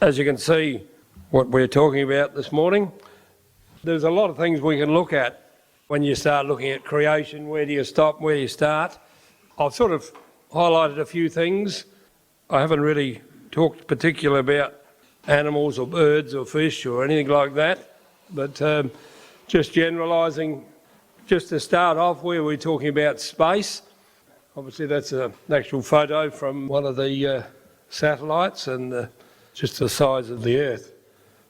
As you can see, what we're talking about this morning, there's a lot of things we can look at when you start looking at creation. Where do you stop? Where do you start? I've sort of highlighted a few things. I haven't really talked particularly about animals or birds or fish or anything like that, but just generalising, just to start off, where we're talking about space. Obviously that's an actual photo from one of the satellites and just the size of the Earth.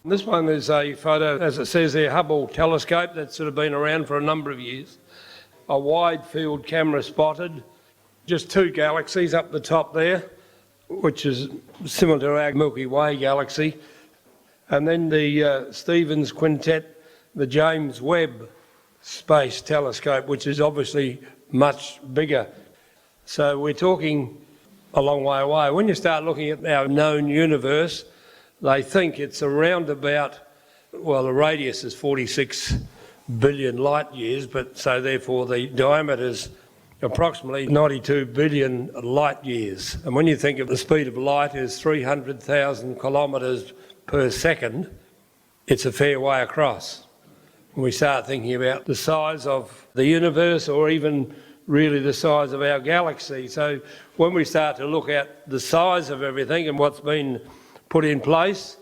And this one is a photo, as it says there, Hubble telescope that's sort of been around for a number of years. A wide field camera spotted just two galaxies up the top there, which is similar to our Milky Way galaxy. And then the Stevens Quintet, the James Webb Space Telescope, which is obviously much bigger. So we're talking a long way away. When you start looking at our known universe, they think it's around about, well, the radius is 46 billion light years, but so therefore the diameter is approximately 92 billion light years. And when you think of the speed of light is 300,000 kilometres per second, it's a fair way across. When we start thinking about the size of the universe, or even really the size of our galaxy. So when we start to look at the size of everything and what's been put in place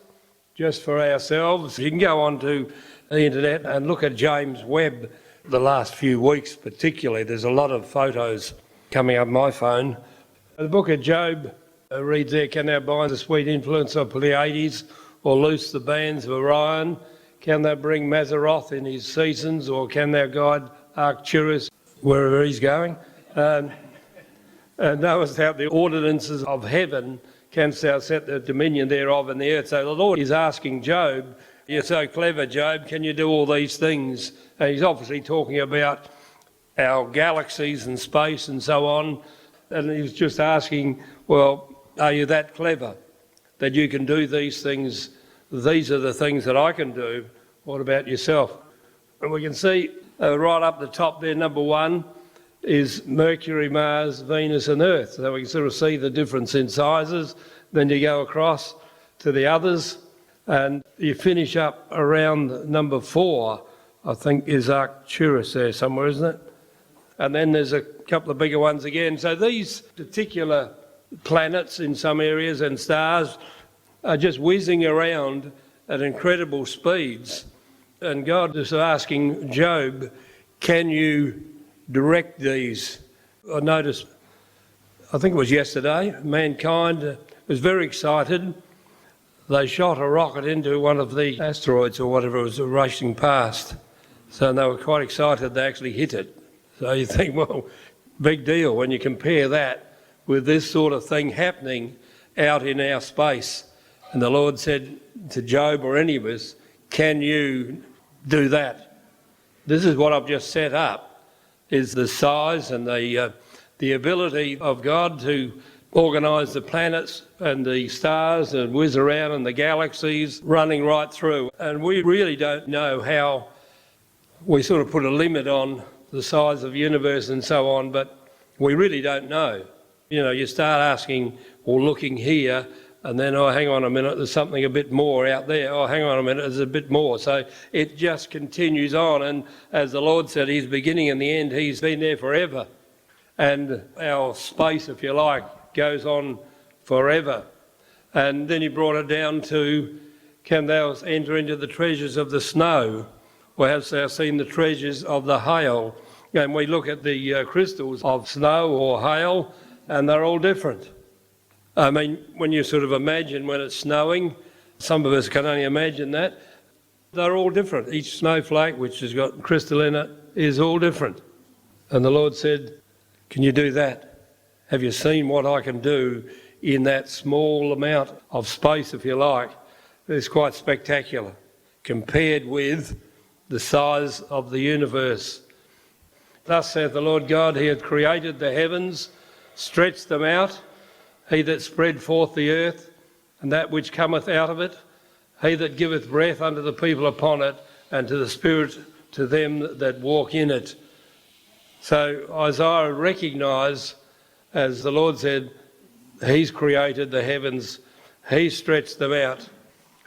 just for ourselves, you can go onto the internet and look at James Webb the last few weeks particularly. There's a lot of photos coming up my phone. The book of Job reads there, can thou bind the sweet influence of Pleiades or loose the bands of Orion? Can thou bring Mazzaroth in his seasons, or can thou guide Arcturus wherever he's going? And knowest thou the ordinances of heaven, canst thou set the dominion thereof in the earth? So the Lord is asking Job, you're so clever, Job, can you do all these things? And he's obviously talking about our galaxies and space and so on. And he's just asking, well, are you that clever that you can do these things? These are the things that I can do. What about yourself? And we can see right up the top there, number one, is Mercury, Mars, Venus and Earth. So we can sort of see the difference in sizes. Then you go across to the others and you finish up around number 4, I think is Arcturus there somewhere, isn't it? And then there's a couple of bigger ones again. So these particular planets in some areas and stars are just whizzing around at incredible speeds. And God is asking Job, can you direct these? I noticed, I think it was yesterday, mankind was very excited. They shot a rocket into one of the asteroids or whatever was racing past. So they were quite excited they actually hit it. So you think, well, big deal when you compare that with this sort of thing happening out in our space. And the Lord said to Job or any of us, can you do that? This is what I've just set up, is the size and the ability of God to organise the planets and the stars and whiz around and the galaxies running right through. And we really don't know how we sort of put a limit on the size of the universe and so on, but we really don't know. You know, you start asking or looking here, and then, oh, hang on a minute, there's something a bit more out there. Oh, hang on a minute, there's a bit more. So it just continues on. And as the Lord said, He's beginning and the end. He's been there forever. And our space, if you like, goes on forever. And then He brought it down to, can thou enter into the treasures of the snow? Or hast thou seen the treasures of the hail? And we look at the crystals of snow or hail, and they're all different. I mean, when you sort of imagine when it's snowing, some of us can only imagine that, they're all different. Each snowflake, which has got crystal in it, is all different. And the Lord said, can you do that? Have you seen what I can do in that small amount of space, if you like? It's quite spectacular compared with the size of the universe. Thus saith the Lord God, He hath created the heavens, stretched them out, He that spread forth the earth, and that which cometh out of it, He that giveth breath unto the people upon it, and to the spirit to them that walk in it. So Isaiah recognised, as the Lord said, He's created the heavens, He stretched them out,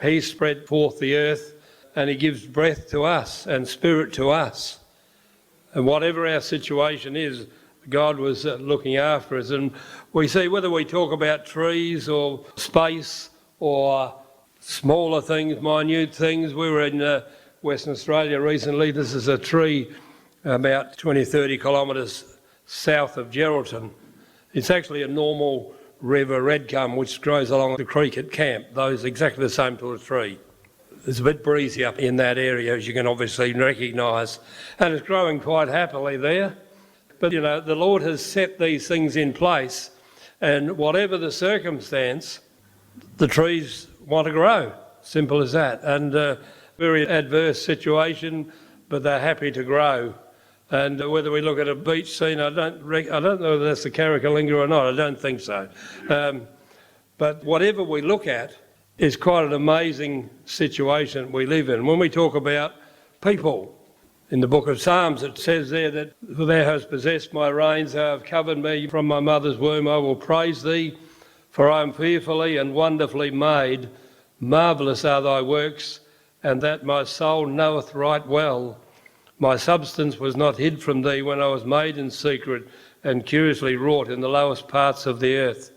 He spread forth the earth, and he gives breath to us and spirit to us. And whatever our situation is, God was looking after us. And we see, whether we talk about trees or space or smaller things, minute things. We were in Western Australia recently. This is a tree about 20, 30 kilometres south of Geraldton. It's actually a normal river redgum which grows along the creek at camp. Those exactly the same sort of tree. It's a bit breezy up in that area, as you can obviously recognise, and it's growing quite happily there. But you know, the Lord has set these things in place, and whatever the circumstance, the trees want to grow. Simple as that. And very adverse situation, but they're happy to grow. And whether we look at a beach scene, I don't know whether that's the Carricalinga or not. I don't think so. But whatever we look at is quite an amazing situation we live in. When we talk about people, in the book of Psalms it says there that thou hast possessed my reins, thou hast covered me from my mother's womb. I will praise thee, for I am fearfully and wonderfully made. Marvellous are thy works, and that my soul knoweth right well. My substance was not hid from thee when I was made in secret and curiously wrought in the lowest parts of the earth.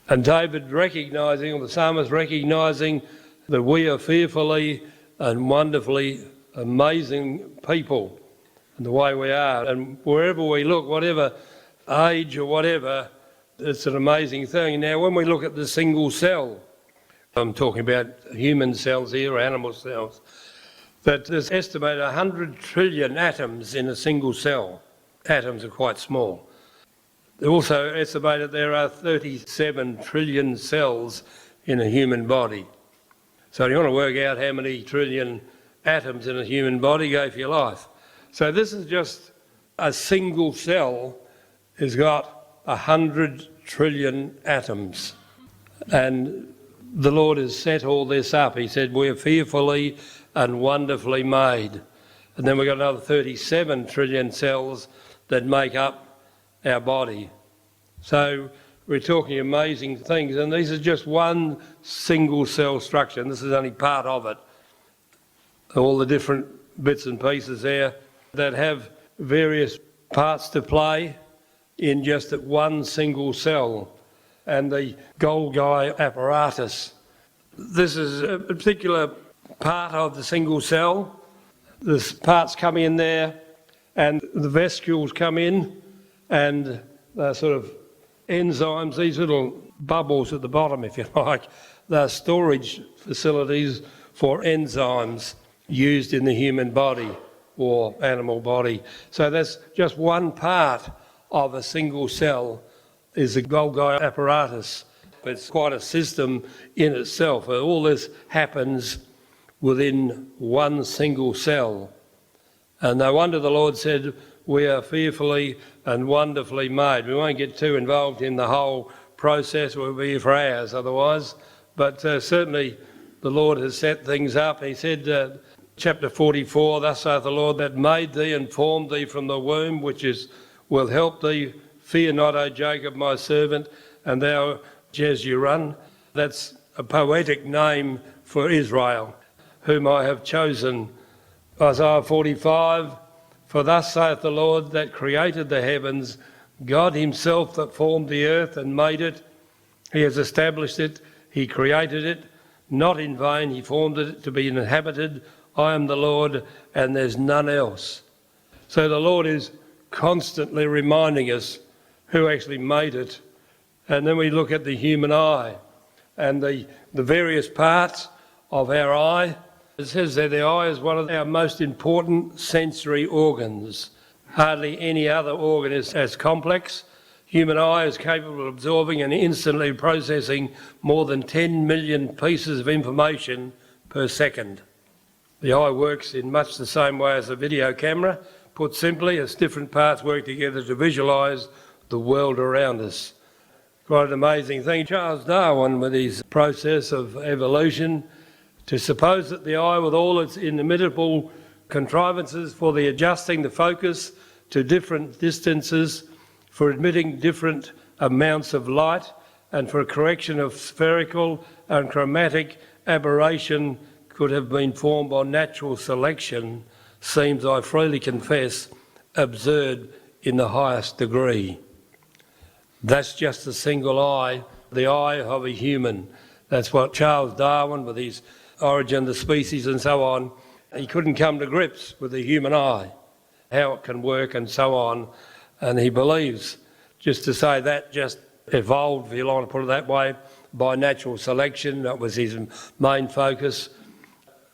And David recognising, or the psalmist recognising, that we are fearfully and wonderfully amazing people in the way we are. And wherever we look, whatever age or whatever, it's an amazing thing. Now, when we look at the single cell, I'm talking about human cells here, or animal cells, that there's estimated 100 trillion atoms in a single cell. Atoms are quite small. They also estimated there are 37 trillion cells in a human body. So you want to work out how many trillion atoms in a human body, go for your life. So this is just a single cell has got 100 trillion atoms. And the Lord has set all this up. He said, we're fearfully and wonderfully made. And then we've got another 37 trillion cells that make up our body. So we're talking amazing things, and these are just one single cell structure, and this is only part of it. All the different bits and pieces there that have various parts to play in just that one single cell. And the Golgi apparatus. This is a particular part of the single cell. The parts come in there and the vesicles come in, and they're sort of enzymes, these little bubbles at the bottom, if you like. They're storage facilities for enzymes used in the human body or animal body. So that's just one part of a single cell is the Golgi apparatus. It's quite a system in itself. All this happens within one single cell. And no wonder the Lord said, we are fearfully and wonderfully made. We won't get too involved in the whole process. We'll be here for hours otherwise. But certainly the Lord has set things up. He said, chapter 44, thus saith the Lord that made thee and formed thee from the womb, will help thee. Fear not, O Jacob, my servant, and thou, Jeshurun. That's a poetic name for Israel, whom I have chosen. Isaiah 45, for thus saith the Lord that created the heavens, God himself that formed the earth and made it. He has established it, he created it, not in vain, he formed it to be inhabited. I am the Lord, and there's none else. So the Lord is constantly reminding us who actually made it. And then we look at the human eye and the various parts of our eye. It says that the eye is one of our most important sensory organs. Hardly any other organ is as complex. Human eye is capable of absorbing and instantly processing more than 10 million pieces of information per second. The eye works in much the same way as a video camera. Put simply, its different parts work together to visualise the world around us. Quite an amazing thing. Charles Darwin, with his process of evolution, to suppose that the eye, with all its inimitable contrivances for the adjusting the focus to different distances, for admitting different amounts of light and for a correction of spherical and chromatic aberration could have been formed by natural selection seems, I freely confess, absurd in the highest degree. That's just a single eye, the eye of a human. That's what Charles Darwin, with his Origin of the Species and so on, he couldn't come to grips with the human eye, how it can work and so on. And he believes, just to say that just evolved, if you want to put it that way, by natural selection. That was his main focus.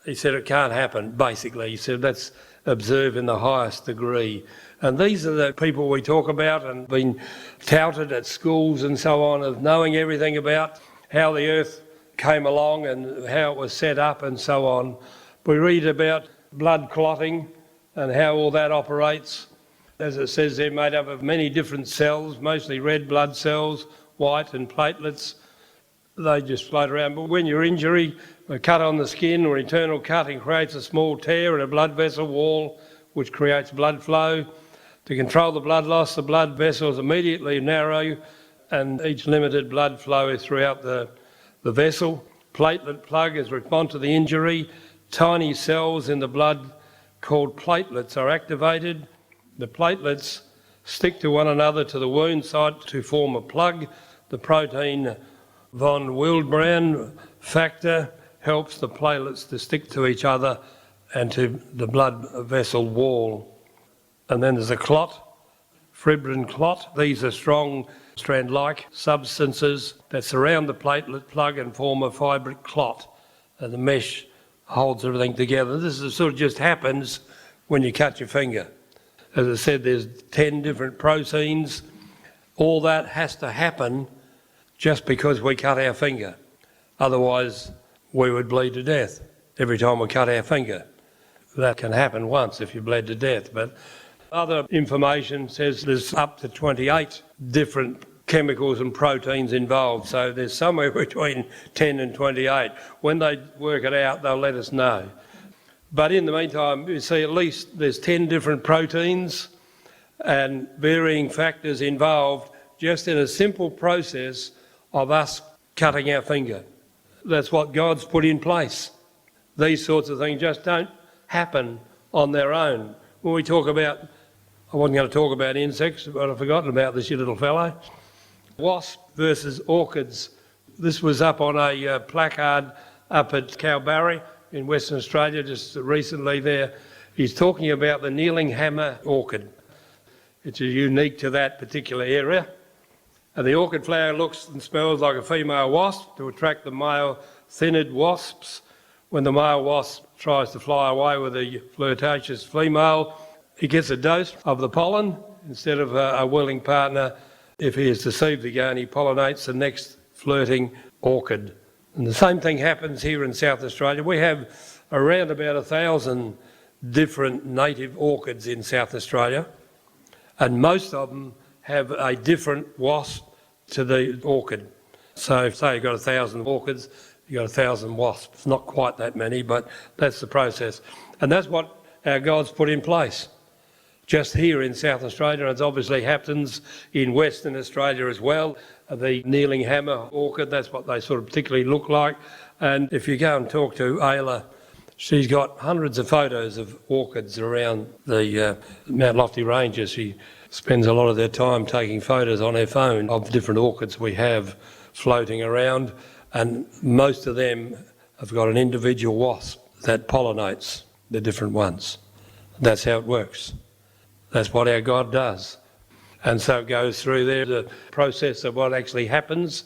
He said it can't happen, basically. He said that's absurd in the highest degree. And these are the people we talk about and been touted at schools and so on, of knowing everything about how the earth came along and how it was set up and so on. We read about blood clotting and how all that operates. As it says, they're made up of many different cells, mostly red blood cells, white and platelets. They just float around. But when you're injured, a cut on the skin or internal cutting creates a small tear in a blood vessel wall, which creates blood flow. To control the blood loss, the blood vessels immediately narrow and each limited blood flow is throughout the vessel. Platelet plug is respond to the injury. Tiny cells in the blood called platelets are activated. The platelets stick to one another to the wound site to form a plug. The protein von Willebrand factor helps the platelets to stick to each other and to the blood vessel wall. And then there's a clot, fibrin clot. These are strong strand-like substances that surround the platelet plug and form a fibric clot. And the mesh holds everything together. This is sort of just happens when you cut your finger. As I said, there's 10 different proteins. All that has to happen just because we cut our finger. Otherwise, we would bleed to death every time we cut our finger. That can happen once if you bled to death. But other information says there's up to 28 different chemicals and proteins involved. So there's somewhere between 10 and 28. When they work it out, they'll let us know. But in the meantime, you see at least there's 10 different proteins and varying factors involved just in a simple process of us cutting our finger. That's what God's put in place. These sorts of things just don't happen on their own. When we talk about, I wasn't going to talk about insects, but I've forgotten about this, you little fellow. Wasp versus orchids. This was up on a placard up at Kalbarri in Western Australia just recently there. He's talking about the kneeling hammer orchid. It's unique to that particular area. And the orchid flower looks and smells like a female wasp to attract the male thinid wasps. When the male wasp tries to fly away with the flirtatious female, he gets a dose of the pollen instead of a willing partner. If he is deceived again, he pollinates the next flirting orchid. And the same thing happens here in South Australia. We have around about 1,000 different native orchids in South Australia, and most of them have a different wasp to the orchid. So say you've got 1,000 orchids, you've got 1,000 wasps. Not quite that many, but that's the process. And that's what our God's put in place. Just here in South Australia, and it obviously happens in Western Australia as well. The kneeling hammer orchid, that's what they sort of particularly look like. And if you go and talk to Ayla, she's got hundreds of photos of orchids around the Mount Lofty Ranges. She spends a lot of their time taking photos on her phone of different orchids we have floating around, and most of them have got an individual wasp that pollinates the different ones. That's how it works. That's what our God does. And so it goes through there, the process of what actually happens.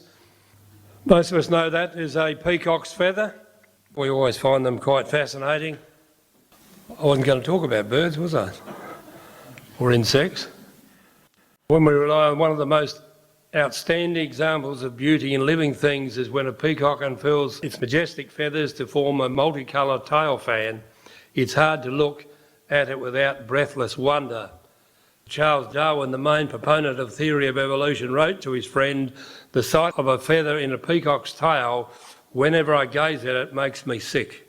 Most of us know that is a peacock's feather. We always find them quite fascinating. I wasn't going to talk about birds, was I? Or insects. When we rely on one of the most outstanding examples of beauty in living things is when a peacock unfurls its majestic feathers to form a multicoloured tail fan. It's hard to look at it without breathless wonder. Charles Darwin, the main proponent of theory of evolution, wrote to his friend, "The sight of a feather in a peacock's tail, whenever I gaze at it, makes me sick."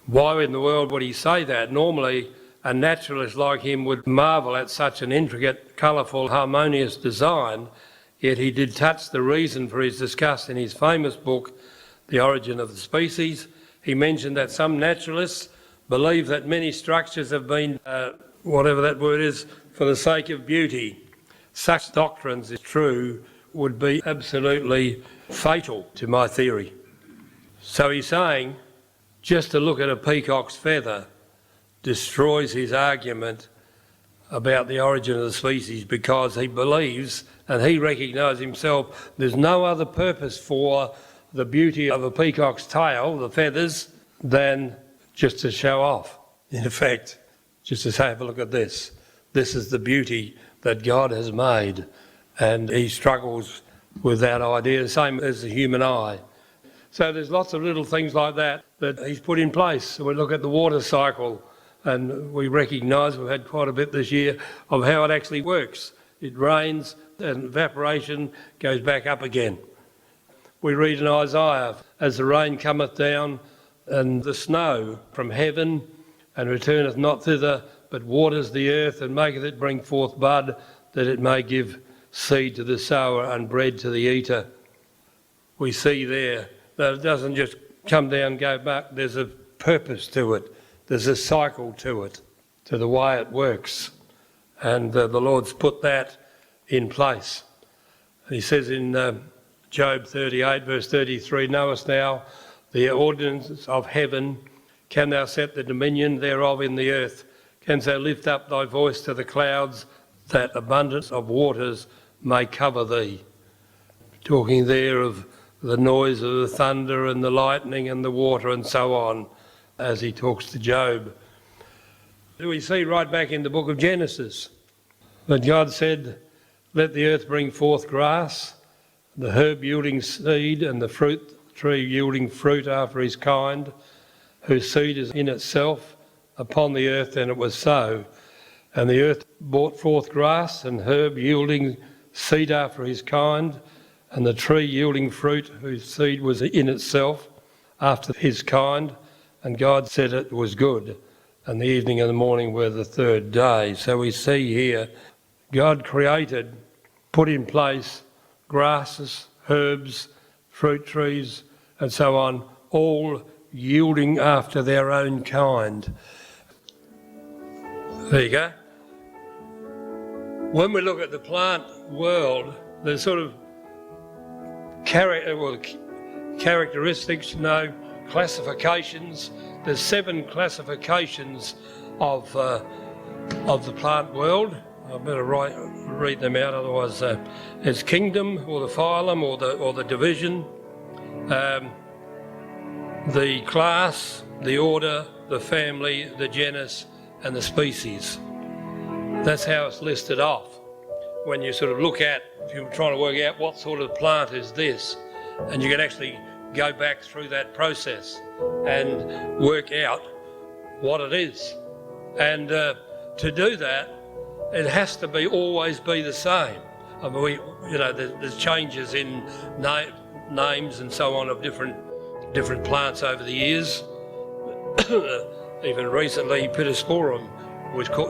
Why in the world would he say that? Normally, a naturalist like him would marvel at such an intricate, colourful, harmonious design. yet he did touch the reason for his disgust in his famous book, The Origin of the Species. He mentioned that some naturalists believe that many structures have been, whatever that word is, for the sake of beauty. Such doctrines, if true, would be absolutely fatal to my theory. So he's saying just to look at a peacock's feather destroys his argument about the origin of the species, because he believes and he recognises himself there's no other purpose for the beauty of a peacock's tail, the feathers, than just to show off. In effect, just to say, have a look at this. This is the beauty that God has made, and he struggles with that idea, the same as the human eye. So there's lots of little things like that he's put in place. So we look at the water cycle, and we recognise, we've had quite a bit this year, of how it actually works. It rains and evaporation goes back up again. We read in Isaiah, as the rain cometh down and the snow from heaven, and returneth not thither, but waters the earth and maketh it bring forth bud, that it may give seed to the sower and bread to the eater. We see there that it doesn't just come down, go back. There's a purpose to it. There's a cycle to it, to the way it works. And the Lord's put that in place. He says in Job 38, verse 33, knowest thou the ordinance of heaven? Can thou set the dominion thereof in the earth? Canst thou lift up thy voice to the clouds, that abundance of waters may cover thee? Talking there of the noise of the thunder and the lightning and the water and so on, as he talks to Job. We see right back in the book of Genesis that God said, let the earth bring forth grass, the herb yielding seed, and the fruit tree yielding fruit after his kind, whose seed is in itself upon the earth, and it was so. And the earth brought forth grass and herb yielding seed after his kind, and the tree yielding fruit whose seed was in itself after his kind. And God said it was good. And the evening and the morning were the third day. So we see here, God created, put in place grasses, herbs, fruit trees, and so on, all yielding after their own kind. There you go. When we look at the plant world, there's sort of characteristics, classifications. There's 7 classifications of the plant world. I better read them out, otherwise it's kingdom, or the phylum, or the division, the class, the order, the family, the genus, and the species. That's how it's listed off. When you sort of look at, if you're trying to work out what sort of plant is this, and you can actually go back through that process and work out what it is. And to do that, it has to be always be the same. I mean, there's changes in names and so on of different plants over the years. Even recently, Pittosporum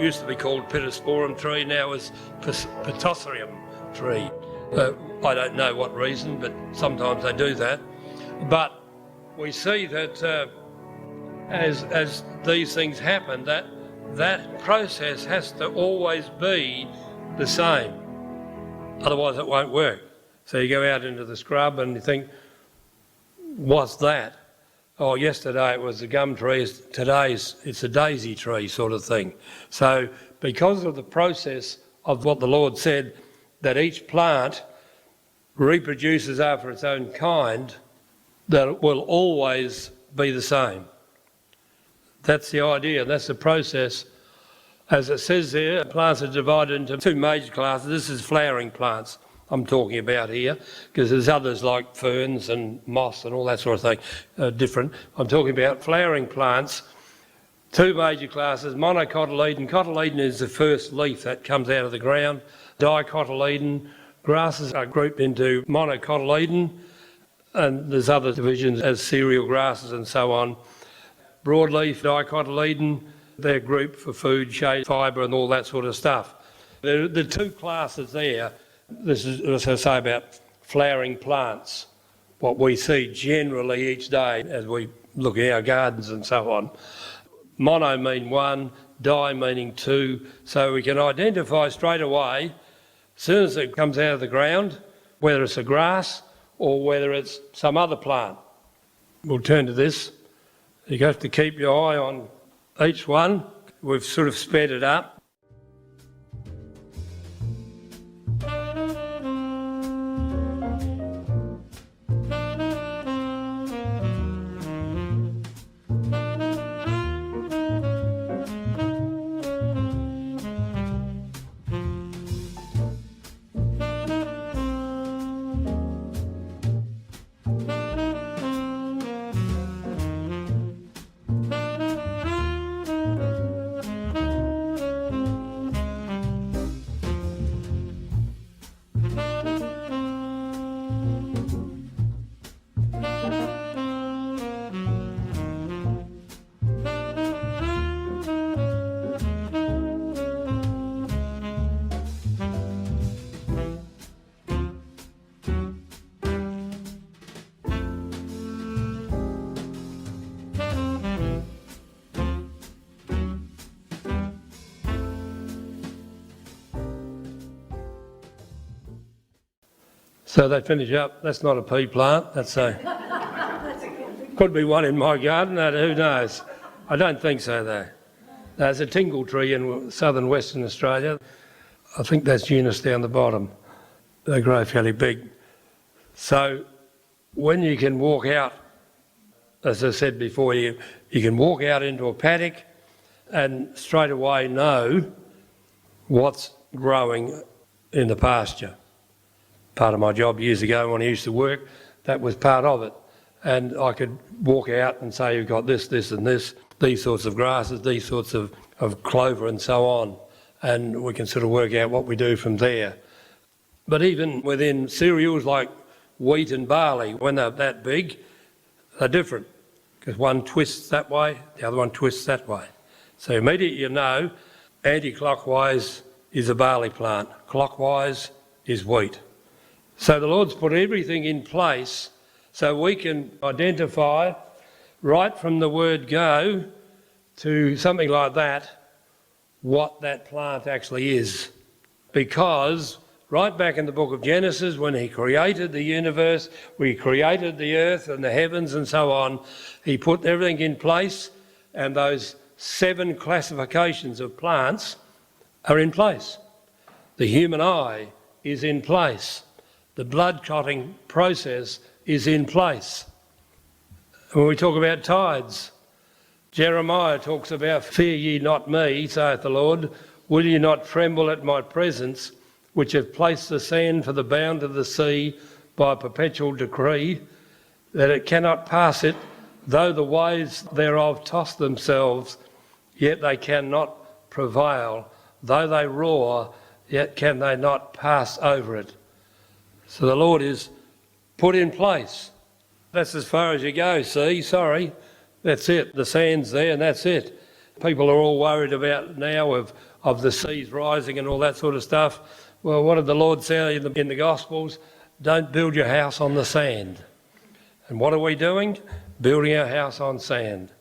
used to be called Pittosporum tree, now is Pittosporum tree. I don't know what reason, but sometimes they do that. But we see that as these things happen, that process has to always be the same. Otherwise it won't work. So you go out into the scrub and you think, what's that? Oh, yesterday it was a gum tree, today it's a daisy tree sort of thing. So because of the process of what the Lord said, that each plant reproduces after its own kind, that it will always be the same. That's the idea, that's the process. As it says there, plants are divided into 2 major classes. This is flowering plants I'm talking about here, because there's others like ferns and moss and all that sort of thing, different. I'm talking about flowering plants. 2 major classes, monocotyledon. Cotyledon is the first leaf that comes out of the ground. Dicotyledon. Grasses are grouped into monocotyledon, and there's other divisions as cereal grasses and so on. Broadleaf, dicotyledon, they're grouped for food, shade, fibre and all that sort of stuff. The 2 classes there, This is, as I say, about flowering plants, what we see generally each day as we look at our gardens and so on. Mono mean one, di meaning two, so we can identify straight away, as soon as it comes out of the ground, whether it's a grass or whether it's some other plant. We'll turn to this. You have to keep your eye on each one. We've sort of sped it up. So they finish up. That's not a pea plant. That's a could be one in my garden. Who knows? I don't think so though. There's a tingle tree in southern Western Australia. I think that's genus down the bottom. They grow fairly big. So when you can walk out, as I said before, you can walk out into a paddock and straight away know what's growing in the pasture. Part of my job years ago when I used to work, that was part of it. And I could walk out and say, you've got this, this and this, these sorts of grasses, these sorts of clover and so on. And we can sort of work out what we do from there. But even within cereals like wheat and barley, when they're that big, they're different. Because one twists that way, the other one twists that way. So immediately you know, anti-clockwise is a barley plant, clockwise is wheat. So the Lord's put everything in place so we can identify right from the word go to something like that, what that plant actually is. Because right back in the book of Genesis, when he created the universe, we created the earth and the heavens and so on, he put everything in place, and those 7 classifications of plants are in place. The human eye is in place. The blood clotting process is in place. When we talk about tides, Jeremiah talks about, fear ye not me, saith the Lord, will ye not tremble at my presence, which have placed the sand for the bound of the sea by a perpetual decree, that it cannot pass it, though the waves thereof toss themselves, yet they cannot prevail. Though they roar, yet can they not pass over it. So the Lord is put in place. That's as far as you go, see, sorry. That's it, the sand's there and that's it. People are all worried about now of the seas rising and all that sort of stuff. Well, what did the Lord say in the Gospels? Don't build your house on the sand. And what are we doing? Building our house on sand.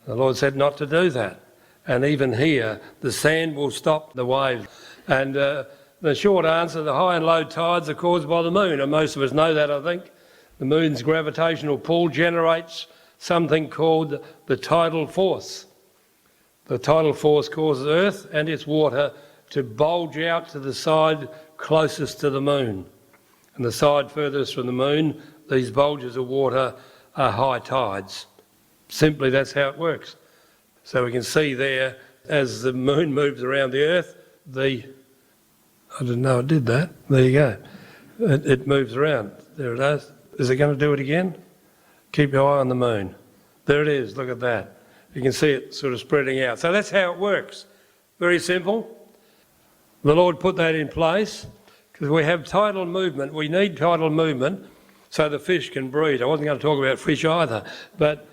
The Lord said not to do that. And even here, the sand will stop the waves. And the short answer, the high and low tides are caused by the moon, and most of us know that, I think. The moon's gravitational pull generates something called the tidal force. The tidal force causes Earth and its water to bulge out to the side closest to the moon. And the side furthest from the moon, these bulges of water are high tides. Simply, that's how it works. So we can see there, as the moon moves around the Earth, I didn't know it did that. There you go. It moves around. There it is. Is it going to do it again? Keep your eye on the moon. There it is. Look at that. You can see it sort of spreading out. So that's how it works. Very simple. The Lord put that in place because we have tidal movement. We need tidal movement so the fish can breed. I wasn't going to talk about fish either, but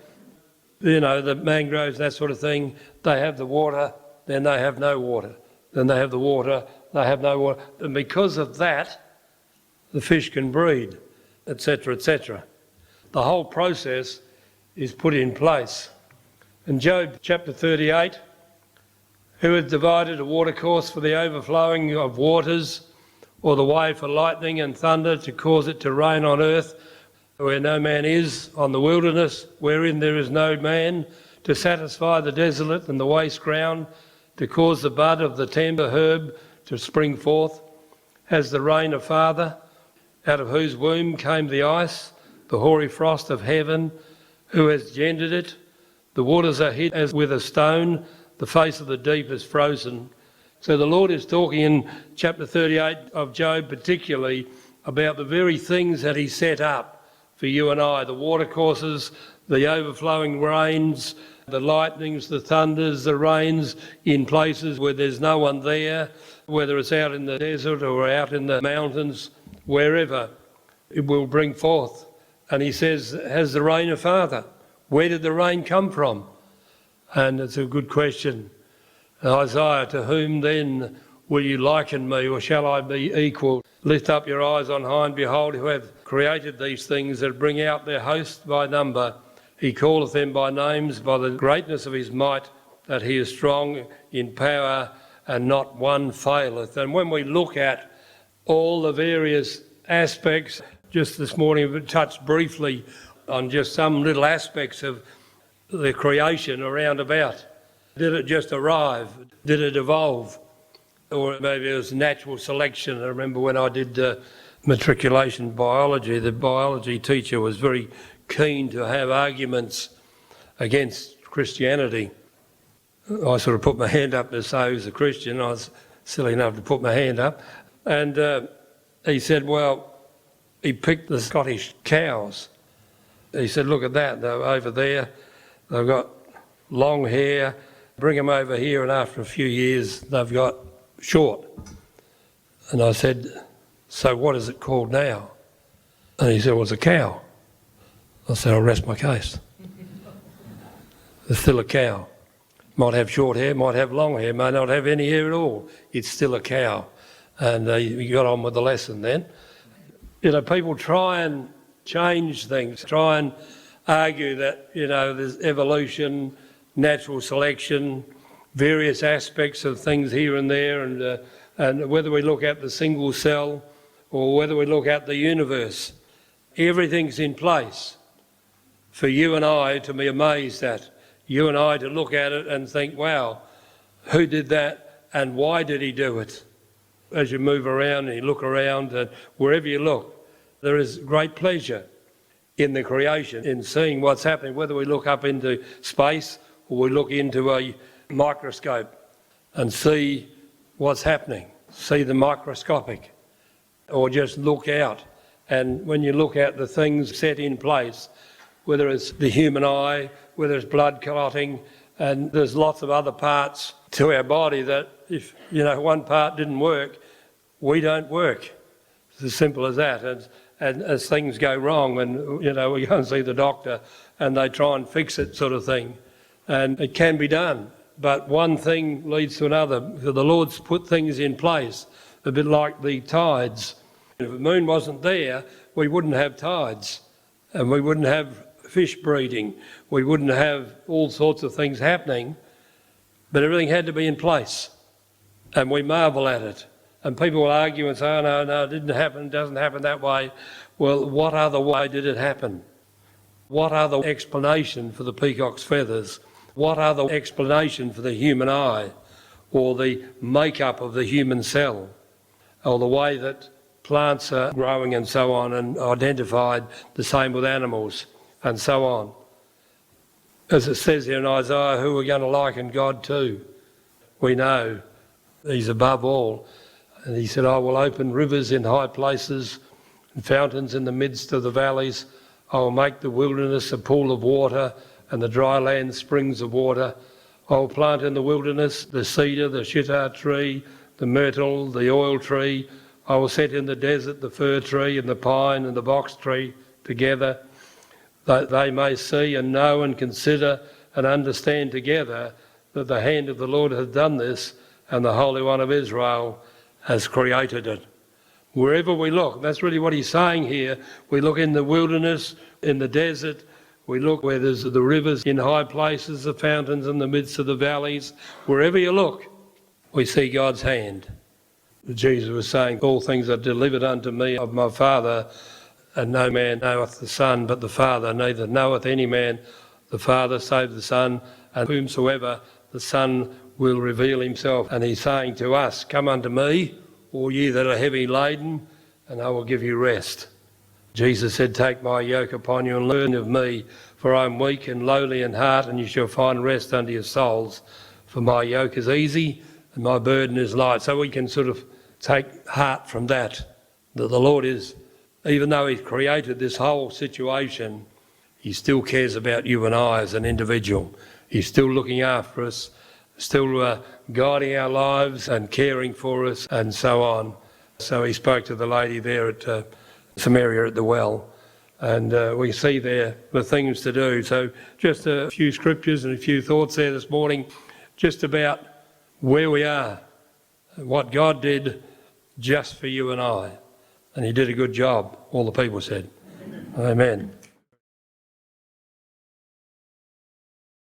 you know, the mangroves, that sort of thing, they have the water, then they have no water. Then they have the water, they have no water. And because of that, the fish can breed, etc., etc. The whole process is put in place. In Job chapter 38, who has divided a watercourse for the overflowing of waters, or the way for lightning and thunder to cause it to rain on earth, where no man is, on the wilderness, wherein there is no man, to satisfy the desolate and the waste ground, to cause the bud of the tender herb to spring forth? Has the rain a father, out of whose womb came the ice, the hoary frost of heaven, who has gendered it? The waters are hid as with a stone, the face of the deep is frozen. So the Lord is talking in chapter 38 of Job particularly about the very things that he set up for you and I, the watercourses, the overflowing rains, the lightnings, the thunders, the rains in places where there's no one there, whether it's out in the desert or out in the mountains, wherever it will bring forth. And he says, has the rain a father? Where did the rain come from? And it's a good question. Isaiah, to whom then will you liken me, or shall I be equal? Lift up your eyes on high and behold, who have created these things that bring out their host by number. He calleth them by names, by the greatness of his might, that he is strong in power, and not one faileth. And when we look at all the various aspects, just this morning we touched briefly on just some little aspects of the creation around about. Did it just arrive? Did it evolve? Or maybe it was natural selection. I remember when I did matriculation biology, the biology teacher was very keen to have arguments against Christianity. I sort of put my hand up to say I was a Christian. I was silly enough to put my hand up. And he said, well, he picked the Scottish cows. He said, look at that, they're over there. They've got long hair. Bring them over here, and after a few years, they've got short. And I said, so what is it called now? And he said, well, it's a cow. I said, I'll rest my case. It's still a cow. Might have short hair, might have long hair, may not have any hair at all. It's still a cow. And he got on with the lesson then. You know, people try and change things, try and argue that, you know, there's evolution, natural selection, various aspects of things here and there, and whether we look at the single cell or whether we look at the universe, everything's in place for you and I to be amazed at, you and I to look at it and think, wow, who did that and why did he do it? As you move around and you look around, and wherever you look, there is great pleasure in the creation, in seeing what's happening, whether we look up into space or we look into a microscope and see what's happening, see the microscopic, or just look out. And when you look at the things set in place, whether it's the human eye, whether it's blood clotting, and there's lots of other parts to our body that if, you know, one part didn't work, we don't work. It's as simple as that. And as things go wrong, and, you know, we go and see the doctor and they try and fix it, sort of thing. And it can be done, but one thing leads to another. The Lord's put things in place, a bit like the tides. If the moon wasn't there, we wouldn't have tides, and we wouldn't have fish breeding, we wouldn't have all sorts of things happening, but everything had to be in place, and we marvel at it. And people will argue and say, oh, no, it didn't happen, it doesn't happen that way. Well, what other way did it happen? What other explanation for the peacock's feathers? What other explanation for the human eye, or the makeup of the human cell, or the way that plants are growing and so on, and identified the same with animals and so on? As it says here in Isaiah, who are going to liken God to? We know he's above all. And he said, I will open rivers in high places and fountains in the midst of the valleys. I will make the wilderness a pool of water and the dry land springs of water. I will plant in the wilderness the cedar, the shittah tree, the myrtle, the oil tree. I will set in the desert the fir tree and the pine and the box tree together, that they may see and know and consider and understand together that the hand of the Lord hath done this, and the Holy One of Israel has created it. Wherever we look, that's really what he's saying here. We look in the wilderness, in the desert, we look where there's the rivers in high places, the fountains in the midst of the valleys. Wherever you look, we see God's hand. Jesus was saying, all things are delivered unto me of my Father, and no man knoweth the Son but the Father, neither knoweth any man the Father save the Son, and whomsoever the Son will reveal himself. And he's saying to us, come unto me, all ye that are heavy laden, and I will give you rest. Jesus said, take my yoke upon you and learn of me, for I am weak and lowly in heart, and you shall find rest unto your souls. For my yoke is easy and my burden is light. So we can sort of take heart from that the Lord is, even though he's created this whole situation, he still cares about you and I as an individual. He's still looking after us, still guiding our lives and caring for us and so on. So he spoke to the lady there at Samaria at the well, and we see there the things to do. So just a few scriptures and a few thoughts there this morning, just about where we are, what God did just for you and I. And he did a good job, all the people said. Amen.